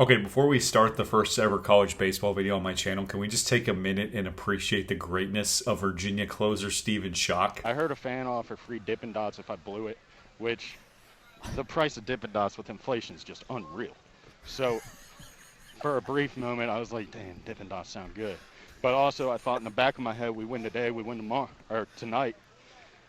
Okay, before we start the first ever college baseball video on my channel, can we just take a minute and appreciate the greatness of Virginia closer Stephen Schoch? I heard a fan offer free Dippin' Dots if I blew it, which the price of Dippin' Dots with inflation is just unreal. So for a brief moment, I was like, damn, Dippin' Dots sound good. But also I thought in the back of my head, we win today, we win tomorrow, or tonight.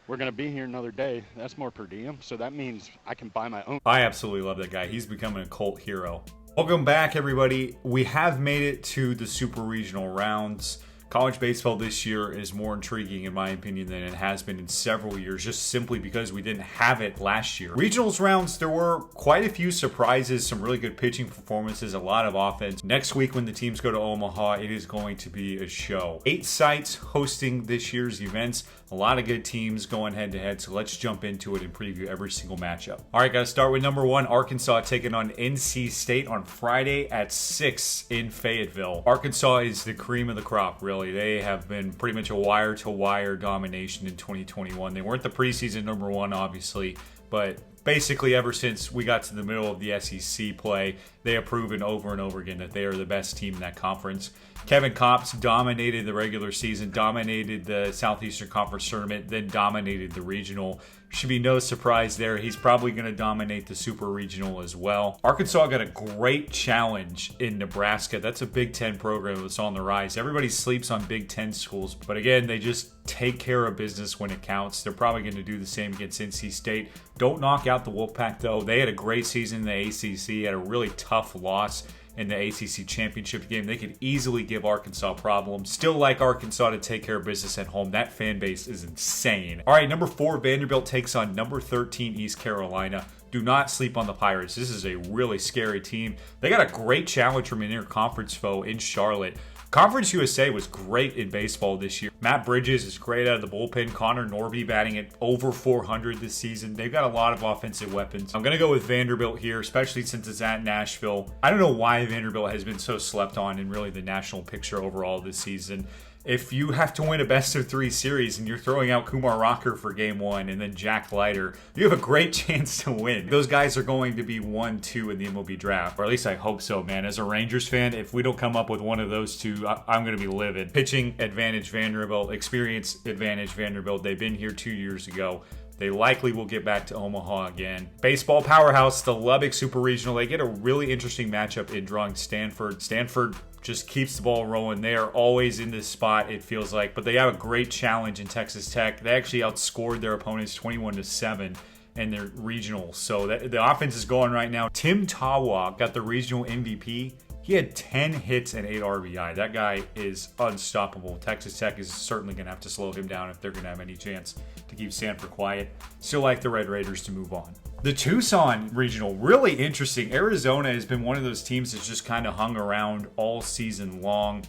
We're going to be here another day. That's more per diem. So that means I can buy my own. I absolutely love that guy. He's becoming a cult hero. Welcome back, everybody. We have made it to the super regional rounds. College baseball this year is more intriguing, in my opinion, than it has been in several years, just simply because we didn't have it last year. Regionals rounds, there were quite a few surprises, some really good pitching performances, a lot of offense. Next week when the teams go to Omaha, it is going to be a show. 8 sites hosting this year's events, a lot of good teams going head-to-head, so let's jump into it and preview every single matchup. All right, gotta start with number 1, Arkansas taking on NC State on Friday at 6 in Fayetteville. Arkansas is the cream of the crop, really. They have been pretty much a wire-to-wire domination in 2021. They weren't the preseason number 1, obviously, but basically ever since we got to the middle of the SEC play, they have proven over and over again that they are the best team in that conference. Kevin Kopps dominated the regular season, dominated the Southeastern Conference tournament, then dominated the regional. Should be no surprise there. He's probably going to dominate the super regional as well. Arkansas got a great challenge in Nebraska. That's a Big Ten program that's on the rise. Everybody sleeps on Big Ten schools, but again, they just take care of business when it counts. They're probably going to do the same against NC State. Don't knock out the Wolfpack, though. They had a great season in the ACC, had a really tough loss in the ACC championship game. They could easily give Arkansas problems. Still like Arkansas to take care of business at home. That fan base is insane. All right, number 4, Vanderbilt takes on number 13, East Carolina. Do not sleep on the Pirates. This is a really scary team. They got a great challenge from an interconference foe in Charlotte. Conference USA was great in baseball this year. Matt Bridges is great out of the bullpen. Connor Norby batting at over 400 this season. They've got a lot of offensive weapons. I'm going to go with Vanderbilt here, especially since it's at Nashville. I don't know why Vanderbilt has been so slept on in really the national picture overall this season. If you have to win a best-of-3 series and you're throwing out Kumar Rocker for Game 1 and then Jack Leiter, you have a great chance to win. Those guys are going to be 1-2 in the MLB draft, or at least I hope so, man. As a Rangers fan, if we don't come up with one of those two, I'm going to be livid. Pitching advantage Vanderbilt, experience advantage Vanderbilt. They've been here 2 years ago. They likely will get back to Omaha again. Baseball powerhouse, the Lubbock Super Regional. They get a really interesting matchup in drawing Stanford. Stanford just keeps the ball rolling. They are always in this spot, it feels like. But they have a great challenge in Texas Tech. They actually outscored their opponents 21-7 in their regional. So the offense is going right now. Tim Tawa got the regional MVP. He had 10 hits and 8 RBI. That guy is unstoppable. Texas Tech is certainly going to have to slow him down if they're going to have any chance to keep Stanford quiet. Still like the Red Raiders to move on. The Tucson Regional, really interesting. Arizona has been one of those teams that's just kind of hung around all season long.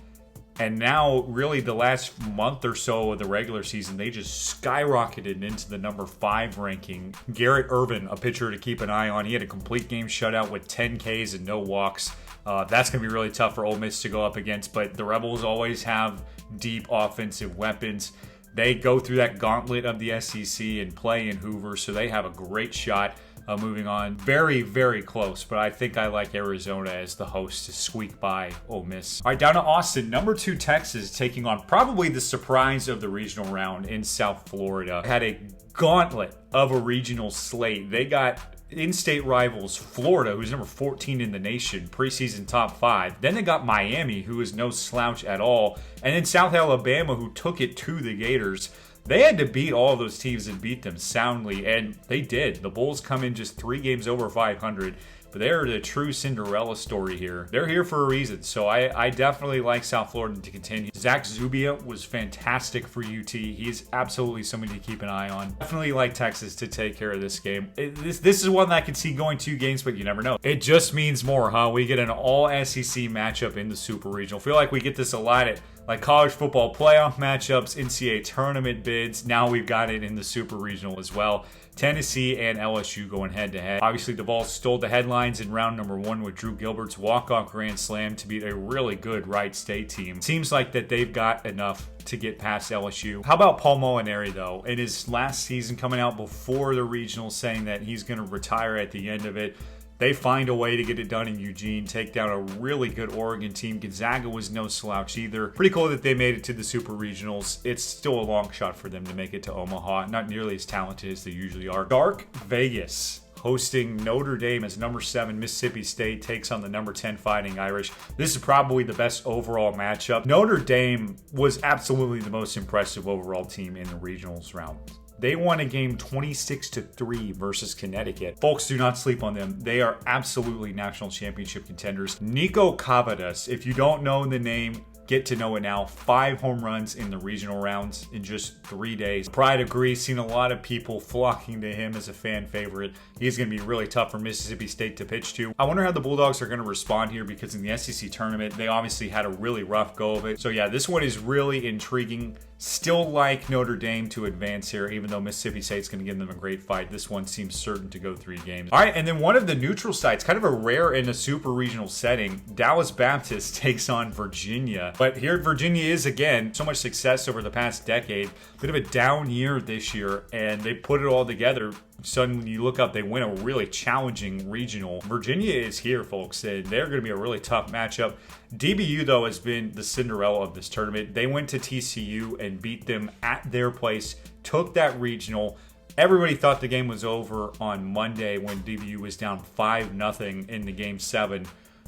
And now, really, the last month or so of the regular season, they just skyrocketed into the number 5 ranking. Garrett Irvin, a pitcher to keep an eye on. He had a complete game shutout with 10 Ks and no walks. That's going to be really tough for Ole Miss to go up against, but the Rebels always have deep offensive weapons. They go through that gauntlet of the SEC and play in Hoover, so they have a great shot moving on. Very, very close, but I think I like Arizona as the host to squeak by Ole Miss. All right, down to Austin. Number 2, Texas, taking on probably the surprise of the regional round in South Florida. Had a gauntlet of a regional slate. They got in-state rivals Florida, who's number 14 in the nation, preseason top 5. Then they got Miami, who is no slouch at all. And then South Alabama, who took it to the Gators. They had to beat all of those teams and beat them soundly, and they did. The Bulls come in just 3 games over 500, but they're the true Cinderella story here. They're here for a reason, so I definitely like South Florida to continue. Zach Zubia was fantastic for UT. He's absolutely somebody to keep an eye on. Definitely like Texas to take care of this game. This is one that I could see going 2 games, but you never know. It just means more, huh? We get an all-SEC matchup in the Super Regional. Feel like we get this a lot at like college football playoff matchups, NCAA tournament bids. Now we've got it in the Super Regional as well. Tennessee and LSU going head-to-head. Obviously, the Vols stole the headlines in round number 1 with Drew Gilbert's walk-off grand slam to beat a really good Wright State team. Seems like that they've got enough to get past LSU. How about Paul Molinari, though? In his last season, coming out before the regional, saying that he's going to retire at the end of it. They find a way to get it done in Eugene, take down a really good Oregon team. Gonzaga was no slouch either. Pretty cool that they made it to the Super Regionals. It's still a long shot for them to make it to Omaha. Not nearly as talented as they usually are. Dark Vegas hosting Notre Dame as number 7 Mississippi State takes on the number 10 Fighting Irish. This is probably the best overall matchup. Notre Dame was absolutely the most impressive overall team in the regionals round. They won a game 26-3 versus Connecticut. Folks, do not sleep on them. They are absolutely national championship contenders. Nico Cavadas, if you don't know the name, get to know it now. 5 home runs in the regional rounds in just 3 days. Pride of Greece, seen a lot of people flocking to him as a fan favorite. He's going to be really tough for Mississippi State to pitch to. I wonder how the Bulldogs are going to respond here, because in the SEC tournament, they obviously had a really rough go of it. So yeah, this one is really intriguing. Still like Notre Dame to advance here, even though Mississippi State's going to give them a great fight. This one seems certain to go 3 games. All right, and then one of the neutral sites, kind of a rare in a super regional setting, Dallas Baptist takes on Virginia. But here Virginia is, again, so much success over the past decade. Bit of a down year this year, and they put it all together. Suddenly, you look up, they win a really challenging regional. Virginia is here, folks, and they're going to be a really tough matchup. DBU, though, has been the Cinderella of this tournament. They went to TCU and beat them at their place, took that regional. Everybody thought the game was over on Monday when DBU was down 5-0 in the Game 7.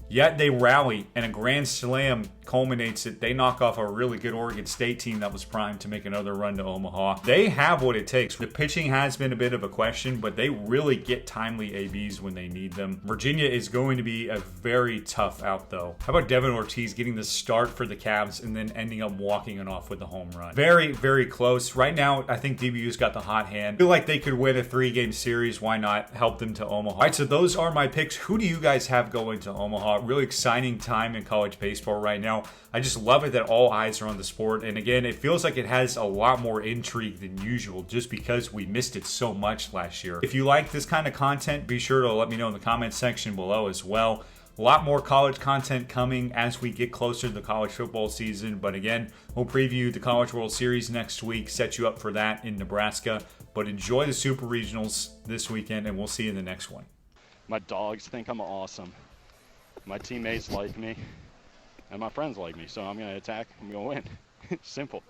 Yet they rally, and a grand slam culminates it. They knock off a really good Oregon State team that was primed to make another run to Omaha. They have what it takes. The pitching has been a bit of a question, but they really get timely ABs when they need them. Virginia is going to be a very tough out, though. How about Devin Ortiz getting the start for the Cavs and then ending up walking it off with a home run? Very, very close. Right now, I think DBU's got the hot hand. I feel like they could win a 3-game series. Why not help them to Omaha? All right, so those are my picks. Who do you guys have going to Omaha? Really exciting time in college baseball right now. I just love it that all eyes are on the sport. And again, it feels like it has a lot more intrigue than usual just because we missed it so much last year. If you like this kind of content, be sure to let me know in the comments section below as well. A lot more college content coming as we get closer to the college football season. But again, we'll preview the College World Series next week, set you up for that in Nebraska. But enjoy the Super Regionals this weekend, and we'll see you in the next one. My dogs think I'm awesome. My teammates like me, and my friends like me, so I'm going to attack. I'm going to win. Simple.